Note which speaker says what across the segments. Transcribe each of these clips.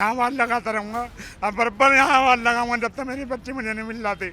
Speaker 1: आवाज़ लगाता रहूँगा। अब बराबर यहाँ आवाज़ लगाऊंगा जब तक मेरी बच्ची मुझे नहीं मिल जाती।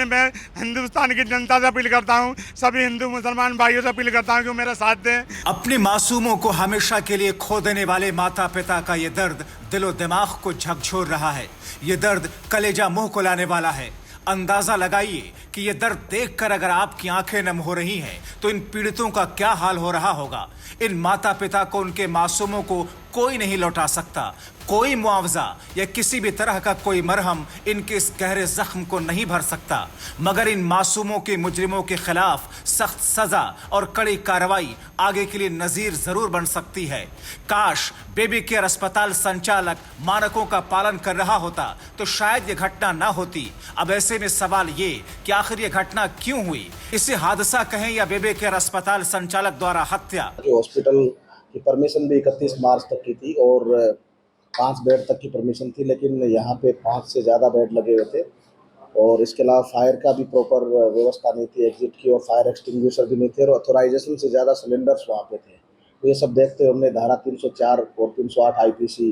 Speaker 1: मैं हिंदुस्तान की जनता से अपील करता हूँ, सभी हिंदू मुसलमान भाइयों से अपील करता हूँ कि मेरा साथ दें।
Speaker 2: अपनी मासूमों को हमेशा के लिए खो देने वाले माता पिता का ये दर्द दिलो दिमाग को झकझोर रहा है। ये दर्द कलेजा मुंह को लाने वाला है। अंदाजा लगाइए कि ये दर्द देखकर अगर आपकी आंखें नम हो रही हैं तो इन पीड़ितों का क्या हाल हो रहा होगा। इन माता पिता को उनके मासूमों को कोई नहीं लौटा सकता। कोई मुआवजा या किसी भी तरह का कोई मरहम इनके इस गहरे जख्म को नहीं भर सकता। मगर इन मासूमों के मुजरिमों के खिलाफ सख्त सजा और कड़ी कार्रवाई आगे के लिए नजीर जरूर बन सकती है। काश बेबी केयर अस्पताल संचालक मानकों का पालन कर रहा होता तो शायद ये घटना ना होती। अब ऐसे में सवाल ये कि आखिर ये घटना क्यों हुई। इसे हादसा कहें या बेबी केयर अस्पताल संचालक द्वारा हत्या।
Speaker 3: हॉस्पिटल की परमिशन भी 31 मार्च तक की थी और 5 बेड तक की परमिशन थी, लेकिन यहाँ पे 5 से ज़्यादा बेड लगे हुए थे और इसके अलावा फायर का भी प्रॉपर व्यवस्था नहीं थी, एग्जिट की, और फायर एक्सटिंग्विशर भी नहीं थे और ऑथोराइजेशन से ज़्यादा सिलेंडर्स वहाँ पे थे। तो ये सब देखते हुए हमने धारा 304 और 308 IPC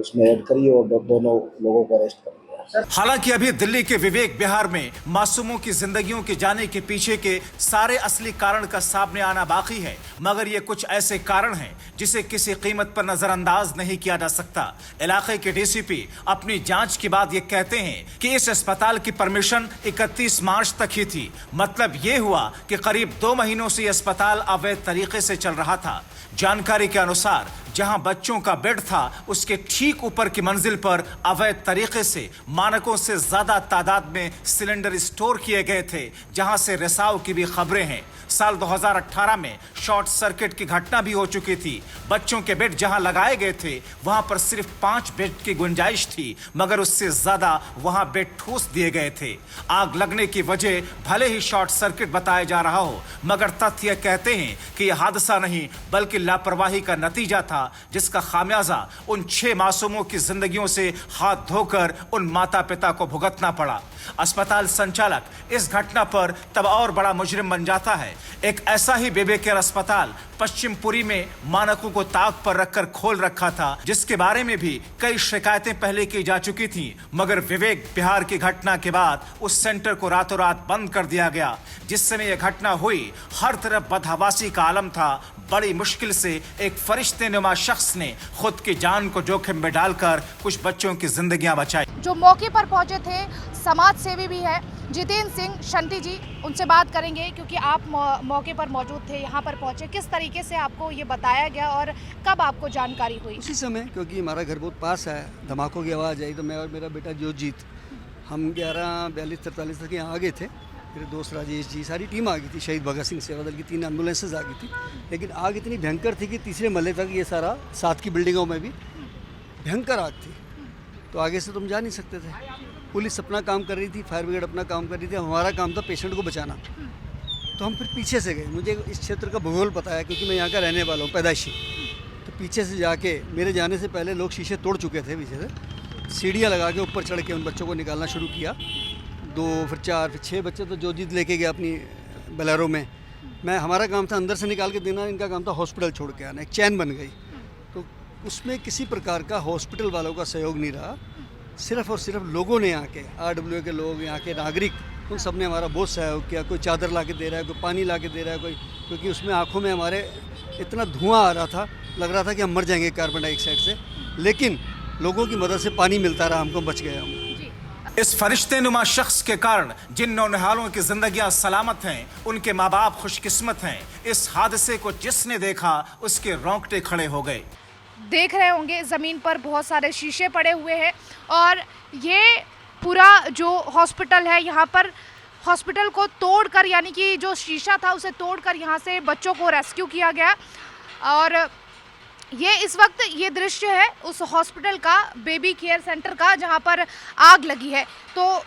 Speaker 3: उसमें ऐड करी और दोनों लोगों को अरेस्ट कर लिया।
Speaker 2: हालांकि अभी दिल्ली के विवेक विहार में मासूमों की जिंदगियों के जाने के पीछे के सारे असली कारण का सामने आना बाकी है, मगर ये कुछ ऐसे कारण हैं जिसे किसी कीमत पर नजरअंदाज नहीं किया जा सकता। इलाके के DCP अपनी जांच के बाद ये कहते हैं कि इस अस्पताल की परमिशन 31 मार्च तक ही थी। मतलब ये हुआ कि करीब 2 महीनों से यह अस्पताल अवैध तरीके से चल रहा था। जानकारी के अनुसार जहां बच्चों का बेड था उसके ठीक ऊपर की मंजिल पर अवैध तरीके से मानकों से ज्यादा तादाद में सिलेंडर स्टोर किए गए थे, जहां से रिसाव की भी खबरें हैं। साल 2018 में शॉर्ट सर्किट की घटना भी हो चुकी थी। बच्चों के बेड जहां लगाए गए थे वहां पर सिर्फ 5 बेड की गुंजाइश थी, मगर उससे ज्यादा वहां बेड ठूस दिए गए थे। आग लगने की वजह भले ही शॉर्ट सर्किट बताया जा रहा हो, मगर तथ्य कहते हैं कि यह हादसा नहीं बल्कि लापरवाही का नतीजा था, जिसका खामियाजा उन 6 मासूमों की जिंदगियों से हाथ धोकर उन माता पिता को भुगतना पड़ा। अस्पताल संचालक इस घटना पर तब और बड़ा मुजरिम बन जाता है। एक ऐसा ही बेबी केयर अस्पताल पश्चिमपुरी में मानकों को ताक पर रखकर खोल रखा था, जिसके बारे में भी कई शिकायतें पहले की जा चुकी थी, मगर विवेक विहार की घटना के बाद उस सेंटर को रातों रात बंद कर दिया गया। जिस समय यह घटना हुई हर तरफ बदहवासी का आलम था। बड़ी मुश्किल से एक फरिश्तेनुमा शख्स ने खुद की जान को जोखिम में डालकर कुछ बच्चों की जिंदगियां बचाई।
Speaker 4: जो मौके पर पहुंचे थे समाज सेवी भी है जितेंद्र सिंह शंटी जी, उनसे बात करेंगे क्योंकि आप मौके पर मौजूद थे, यहाँ पर पहुंचे। किस तरीके से आपको ये बताया गया और कब आपको जानकारी हुई?
Speaker 5: उसी समय, क्योंकि हमारा घर बहुत पास है, धमाकों की आवाज़ आई तो मैं और मेरा बेटा जोजीत हम 11:42-43 तक यहाँ आ गए थे। मेरे दोस्त राजेश जी, सारी टीम आ गई थी। शहीद भगत सिंह सेवा दल की 3 एम्बुलेंसेज आ गई थी, लेकिन आग इतनी भयंकर थी कि तीसरे महल्ले तक ये सारा, साथ की बिल्डिंगों में भी भयंकर आग थी, तो आगे से तुम जा नहीं सकते थे। पुलिस अपना काम कर रही थी, फायर ब्रिगेड अपना काम कर रही थी, हमारा काम था पेशेंट को बचाना। तो हम फिर पीछे से गए। मुझे इस क्षेत्र का भूगोल पता है क्योंकि मैं यहाँ का रहने वाला हूँ, पैदाइशी। तो पीछे से जाके, मेरे जाने से पहले लोग शीशे तोड़ चुके थे पीछे से, सीढ़ियाँ लगा के ऊपर चढ़ के उन बच्चों को निकालना शुरू किया। 2 फिर 4 फिर 6 बच्चे तो जोजीत लेके गया अपनी बलेरो में। हमारा काम था अंदर से निकाल के देना, इनका काम था हॉस्पिटल छोड़ के आना। एक चैन बन गई। तो उसमें किसी प्रकार का हॉस्पिटल वालों का सहयोग नहीं रहा। सिर्फ और सिर्फ लोगों ने आके, RWA के लोग, यहाँ के नागरिक, उन सब ने हमारा बहुत सहयोग किया। कोई चादर ला के दे रहा है, कोई पानी ला के दे रहा है, कोई, क्योंकि उसमें आंखों में हमारे इतना धुआं आ रहा था, लग रहा था कि हम मर जाएंगे कार्बन डाइऑक्साइड से, लेकिन लोगों की मदद से पानी मिलता रहा, हमको बच गए हम।
Speaker 2: इस फरिश्तेनुमा शख्स के कारण जिन नौनिहालों की जिंदगियां सलामत हैं, उनके माँ बाप खुशकिस्मत हैं। इस हादसे को जिसने देखा उसके रोंगटे खड़े हो गए।
Speaker 4: देख रहे होंगे ज़मीन पर बहुत सारे शीशे पड़े हुए हैं और ये पूरा जो हॉस्पिटल है, यहाँ पर हॉस्पिटल को तोड़कर, यानी कि जो शीशा था उसे तोड़कर यहाँ से बच्चों को रेस्क्यू किया गया। और ये इस वक्त ये दृश्य है उस हॉस्पिटल का, बेबी केयर सेंटर का, जहाँ पर आग लगी है। तो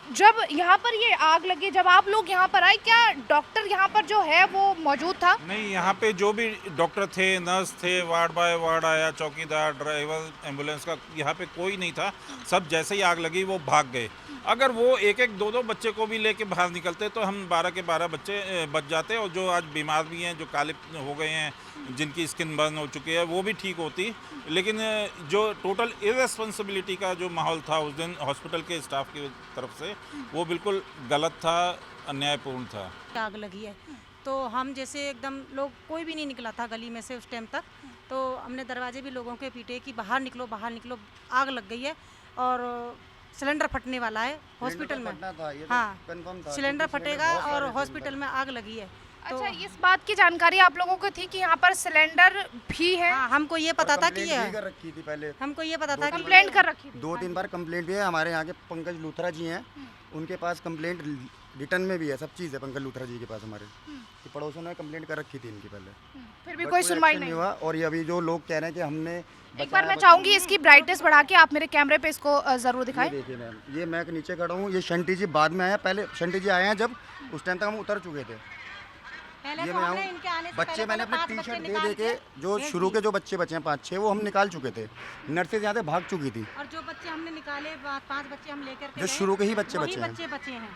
Speaker 4: जब यहाँ पर ये आग लगी, जब आप लोग यहाँ पर आए, क्या डॉक्टर यहाँ पर जो है वो मौजूद था?
Speaker 6: नहीं, यहाँ पे जो भी डॉक्टर थे, नर्स थे, वार्ड बाय वार्ड आया, चौकीदार, ड्राइवर, एम्बुलेंस का, यहाँ पे कोई नहीं था। सब जैसे ही आग लगी वो भाग गए। अगर वो एक एक दो दो बच्चे को भी लेके बाहर निकलते तो हम 12 के 12 बच्चे बच जाते, और जो आज बीमार भी हैं, जो काले हो गए हैं, जिनकी स्किन बर्न हो चुकी है, वो भी ठीक होती। लेकिन जो टोटल इर्रेस्पॉन्सिबिलिटी का जो माहौल था उस दिन हॉस्पिटल के स्टाफ की तरफ से, वो बिल्कुल गलत था, अन्यायपूर्ण था।
Speaker 7: आग लगी है तो हम जैसे एकदम लोग कोई भी नहीं निकला था गली में से उस टाइम तक, तो हमने दरवाजे भी लोगों के पीटे कि बाहर निकलो, बाहर निकलो, आग लग गई है और सिलेंडर फटने वाला है हॉस्पिटल में। हाँ, सिलेंडर फटेगा और हॉस्पिटल में आग लगी है। तो
Speaker 4: अच्छा, इस बात की जानकारी आप लोगों को थी कि यहाँ पर सिलेंडर भी है?
Speaker 7: हाँ, हमको ये पता था कि ये है,
Speaker 8: कर रखी थी पहले,
Speaker 7: हमको ये पता था कि
Speaker 4: कंप्लेंट कर रखी थी?
Speaker 8: 2-3 बार कंप्लेंट भी है। हमारे यहाँ के पंकज लूथरा जी हैं, उनके पास कंप्लेंट रिटर्न में भी है, सब चीज़ है पंकज लूथरा जी के पास हमारे, कि पड़ोसियों ने कंप्लेंट कर रखी थी इनकी पहले,
Speaker 4: फिर भी कोई सुनवाई नहीं
Speaker 8: हुआ। और ये अभी जो लोग कह रहे हैं कि हमने
Speaker 4: एक बार मैं चाहूंगी इसकी ब्राइटनेस बढ़ा के आप मेरे कैमरे पे इसको जरूर दिखाएं।
Speaker 8: देखिए मैम, ये मैं नीचे खड़ा हूँ, ये शंटी जी बाद में आया, पहले शंटी जी आए हैं जब, उस टाइम तक हम उतर चुके थे।
Speaker 7: पहले
Speaker 8: ये
Speaker 7: तो
Speaker 8: मैं
Speaker 7: हमने
Speaker 8: हूँ,
Speaker 7: इनके आने से
Speaker 8: बच्चे
Speaker 7: पहले
Speaker 8: मैंने अपनी
Speaker 7: 5
Speaker 8: टी
Speaker 7: बच्चे
Speaker 8: शर्ट दे
Speaker 7: निकाल
Speaker 8: दे के, जो
Speaker 7: भेज
Speaker 8: शुरू
Speaker 7: दिए।
Speaker 8: के जो बच्चे बचे हैं 5-6, वो हम निकाल चुके थे। नर्सेज यहाँ से भाग चुकी थी,
Speaker 7: और जो बच्चे हमने निकाले 5 बच्चे हम लेकर के
Speaker 8: जो
Speaker 7: गए,
Speaker 8: शुरू के ही बच्चे
Speaker 7: वही
Speaker 8: बचे हैं।
Speaker 7: बच्चे बचे हैं।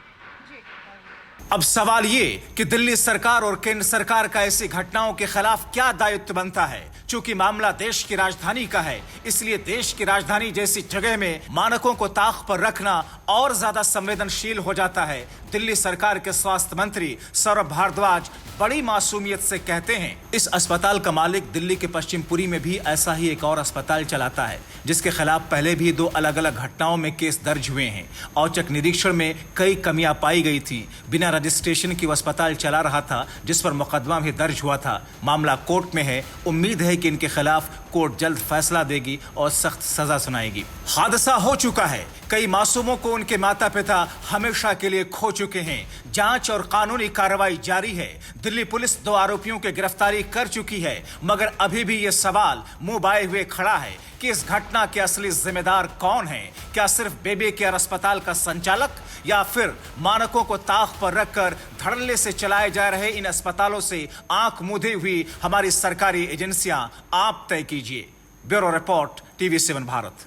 Speaker 2: अब सवाल ये कि दिल्ली सरकार और केंद्र सरकार का ऐसी घटनाओं के खिलाफ क्या दायित्व बनता है। चूंकि मामला देश की राजधानी का है, इसलिए देश की राजधानी जैसी जगह में मानकों को ताक पर रखना और ज्यादा संवेदनशील हो जाता है। दिल्ली सरकार के स्वास्थ्य मंत्री सौरभ भारद्वाज बड़ी मासूमियत से कहते हैं, इस अस्पताल का मालिक दिल्ली के पश्चिमपुरी में भी ऐसा ही एक और अस्पताल चलाता है, जिसके खिलाफ पहले भी 2 अलग अलग घटनाओं में केस दर्ज हुए हैं। औचक निरीक्षण में कई कमियां पाई गई थी। बिना रजिस्ट्रेशन की वो अस्पताल चला रहा था, जिस पर मुकदमा भी दर्ज हुआ था। मामला कोर्ट में है। उम्मीद है कि इनके खिलाफ कोर्ट जल्द फैसला देगी और सख्त सजा सुनाएगी। हादसा हो चुका है, कई मासूमों को उनके माता पिता हमेशा के लिए खो चुके हैं। जांच और कानूनी कार्रवाई जारी है। दिल्ली पुलिस 2 आरोपियों की गिरफ्तारी कर चुकी है, मगर अभी भी ये सवाल मुंह बाए हुए खड़ा है कि इस घटना के असली जिम्मेदार कौन है? क्या सिर्फ बेबी केयर अस्पताल का संचालक, या फिर मानकों को ताक पर रखकर धड़ल्ले से चलाए जा रहे इन अस्पतालों से आंख मूंधे हुई हमारी सरकारी एजेंसियां? आप तय कीजिए। Bureau report, TV7 Bharat.